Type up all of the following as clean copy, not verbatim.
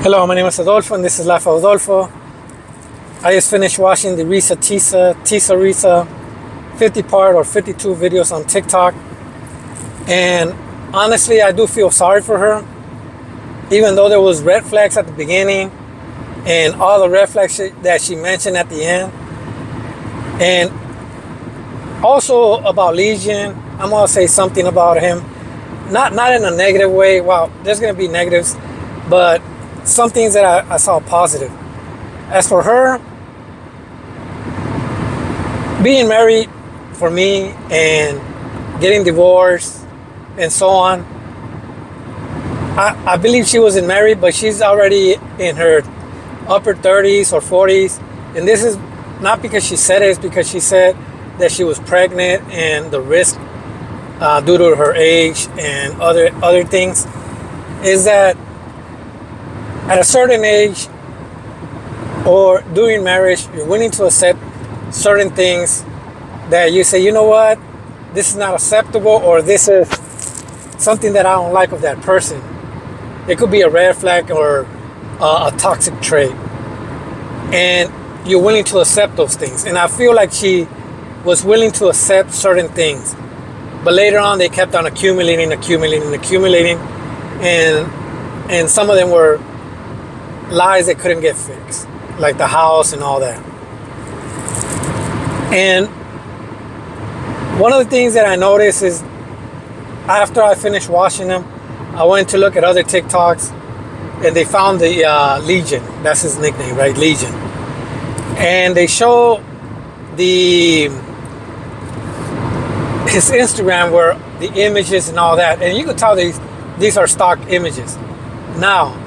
Hello, my name is Adolfo, and this is Life of Adolfo. I just finished watching the Reesa Teesa 50-part or 52 videos on TikTok. And honestly, I do feel sorry for her. Even though there was red flags at the beginning and all the red flags that she mentioned at the end. And also about Legion, I'm going to say something about him. Not in a negative way. Well, there's going to be negatives, but some things that I saw positive. As for her, being married for me and getting divorced and so on, I believe she wasn't married, but she's already in her upper 30s or 40s. And this is not because she said it, it's because she said that she was pregnant and the risk due to her age and other things is that at a certain age or during marriage, you're willing to accept certain things that you say, you know what, this is not acceptable, or this is something that I don't like of that person. It could be a red flag or a toxic trait. And you're willing to accept those things. And I feel like she was willing to accept certain things. But later on, they kept on accumulating. And some of them were lies that couldn't get fixed, like the house and all that. And one of the things that I noticed is after I finished watching them, I went to look at other TikToks, and they found the Legion. That's his nickname, right? Legion. And they show his Instagram where the images and all that, and you could tell these are stock images. Now,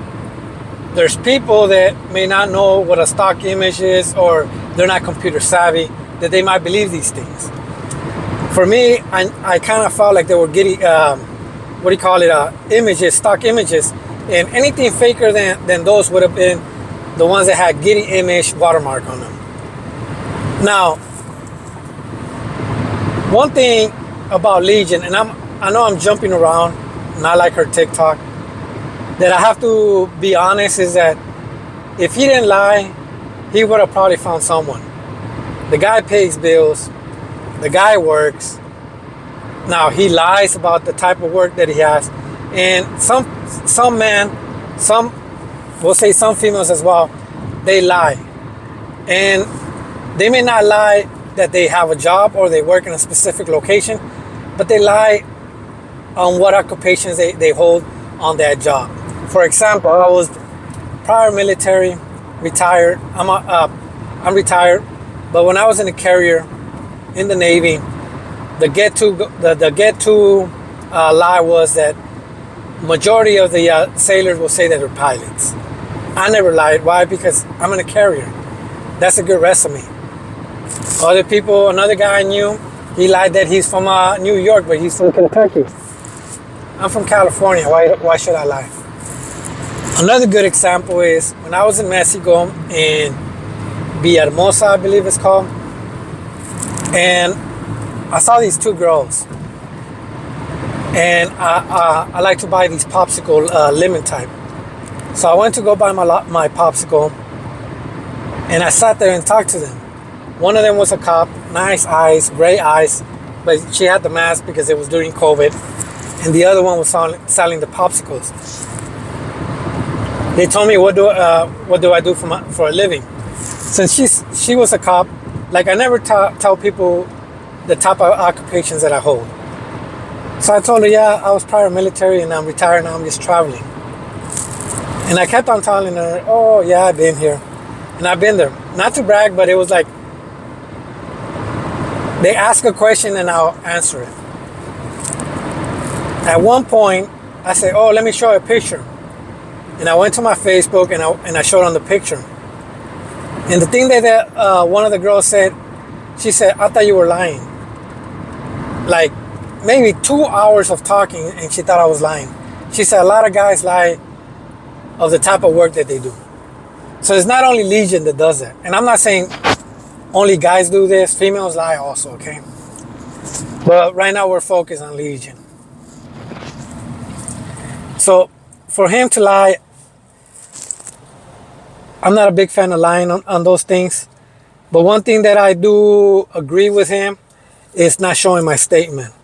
there's people that may not know what a stock image is, or they're not computer savvy, that they might believe these things. For me, I kind of felt like they were getting, images, stock images, and anything faker than those would have been the ones that had Getty image watermark on them. Now, one thing about Legion, and I know I'm jumping around, not like her TikTok, that I have to be honest, is that if he didn't lie, he would have probably found someone. The guy pays bills. The guy works. Now, he lies about the type of work that he has. And some men, we'll say some females as well, they lie. And they may not lie that they have a job or they work in a specific location, but they lie on what occupations they hold on that job. For example, I was prior military, retired. I'm retired, but when I was in the carrier, in the Navy, the get to lie was that majority of the sailors will say that they're pilots. I never lied. Why? Because I'm in a carrier. That's a good resume. Other people, another guy I knew, he lied that he's from New York, but he's from Kentucky. I'm from California. Why should I lie? Another good example is when I was in Mexico, in Villahermosa, I believe it's called, and I saw these two girls, and I like to buy these popsicle lemon type. So I went to go buy my popsicle, and I sat there and talked to them. One of them was a cop, nice eyes, gray eyes, but she had the mask because it was during COVID, and the other one was selling the popsicles. They told me, what do I do for a living? Since she was a cop, like I never tell people the type of occupations that I hold. So I told her, yeah, I was prior military and I'm retired now, I'm just traveling. And I kept on telling her, oh yeah, I've been here. And I've been there. Not to brag, but it was like, they ask a question and I'll answer it. At one point, I said, oh, let me show you a picture. And I went to my Facebook and I showed on the picture. And the thing that one of the girls said, she said, I thought you were lying. Like maybe 2 hours of talking and she thought I was lying. She said a lot of guys lie of the type of work that they do. So it's not only Legion that does that. And I'm not saying only guys do this, females lie also, okay? But right now we're focused on Legion. So for him to lie, I'm not a big fan of lying on those things. But one thing that I do agree with him is not showing my statement.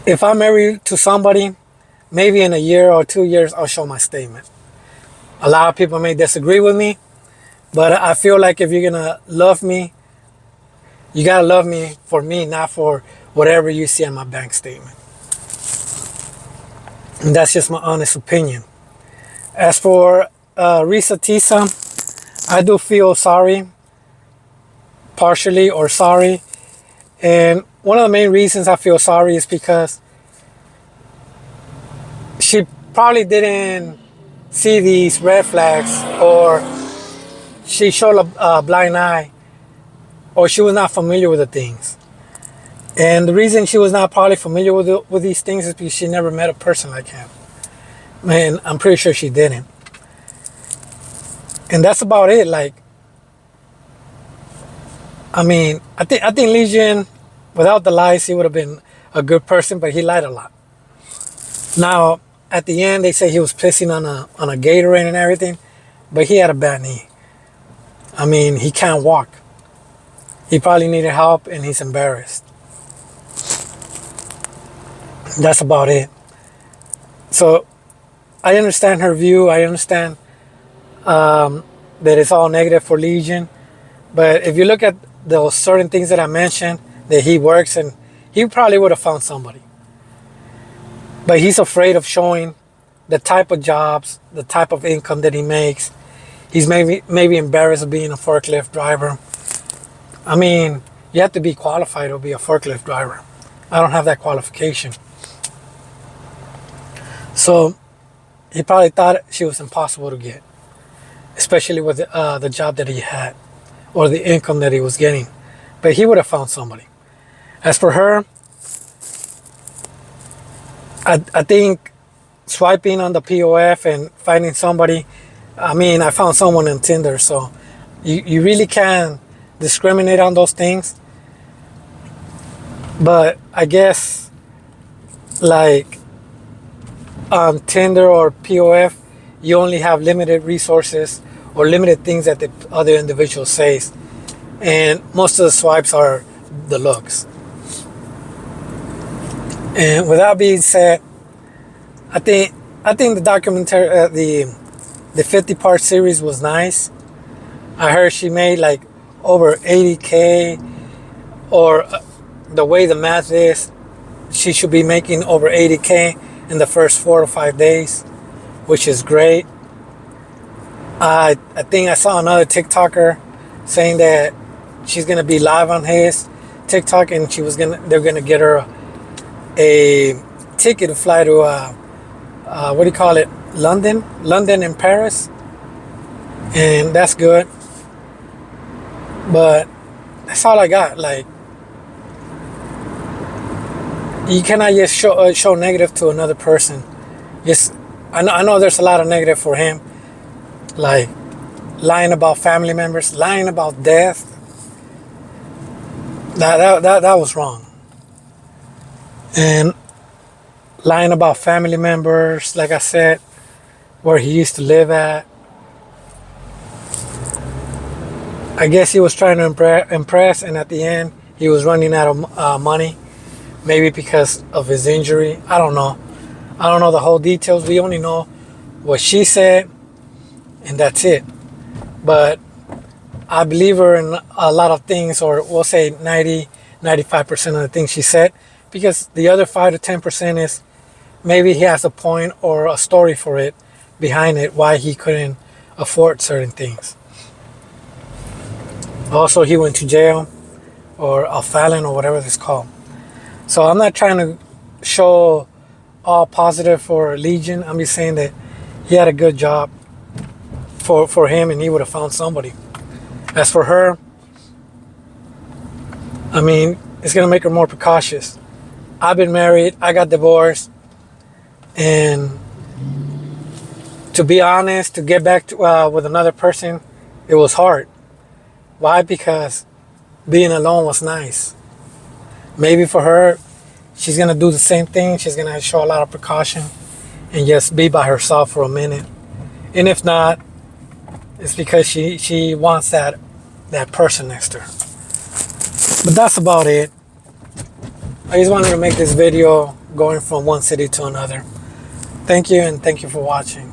If I'm married to somebody, maybe in a year or 2 years, I'll show my statement. A lot of people may disagree with me, but I feel like if you're gonna love me, you gotta love me for me, not for whatever you see on my bank statement. And that's just my honest opinion. As for Reesa Teesa, I do feel sorry, partially or sorry. And one of the main reasons I feel sorry is because she probably didn't see these red flags, or she showed a blind eye, or she was not familiar with the things. And the reason she was not probably familiar with these things is because she never met a person like him. Man, I'm pretty sure she didn't. And that's about it. Like, I mean, I think Legion, without the lies, he would have been a good person, but he lied a lot. Now, at the end, they say he was pissing on a Gatorade and everything, but he had a bad knee. I mean, he can't walk. He probably needed help, and he's embarrassed. That's about it. So, I understand her view. I understand that it's all negative for Legion. But if you look at those certain things that I mentioned, that he works, and he probably would have found somebody. But he's afraid of showing the type of jobs, the type of income that he makes. He's maybe embarrassed of being a forklift driver. I mean, you have to be qualified to be a forklift driver. I don't have that qualification. So he probably thought she was impossible to get, especially with the job that he had or the income that he was getting. But he would have found somebody. As for her, I think swiping on the POF and finding somebody, I mean, I found someone on Tinder, so you really can discriminate on those things. But I guess, like, on Tinder or POF, you only have limited resources or limited things that the other individual says. And most of the swipes are the looks. And with that being said, I think the documentary, the 50-part series was nice. I heard she made like over 80K, or the way the math is, she should be making over 80K in the first 4 to 5 days, which is great. I think I saw another TikToker saying that she's gonna be live on his TikTok, and they're gonna get her a ticket to fly to what do you call it, London and Paris, and that's good. But that's all I got. Like, you cannot just show negative to another person. Just, I know there's a lot of negative for him, like lying about family members, lying about death. That was wrong. And lying about family members, like I said, where he used to live at. I guess he was trying to impress, and at the end, he was running out of money. Maybe because of his injury. I don't know. I don't know the whole details. We only know what she said, and that's it. But I believe her in a lot of things, or we'll say 95% of the things she said, because the other 5 to 10% is maybe he has a point or a story for it behind it, why he couldn't afford certain things. Also, he went to jail, or a felon, or whatever it's called. So I'm not trying to show all positive for Legion. I'm just saying that he had a good job for him, and he would have found somebody. As for her, I mean, it's going to make her more precautious. I've been married. I got divorced. And to be honest, to get back to, with another person, it was hard. Why? Because being alone was nice. Maybe for her, she's going to do the same thing. She's going to show a lot of precaution and just be by herself for a minute And if not, it's because she wants that person next to her. But that's about it. I just wanted to make this video going from one city to another. Thank you, and thank you for watching.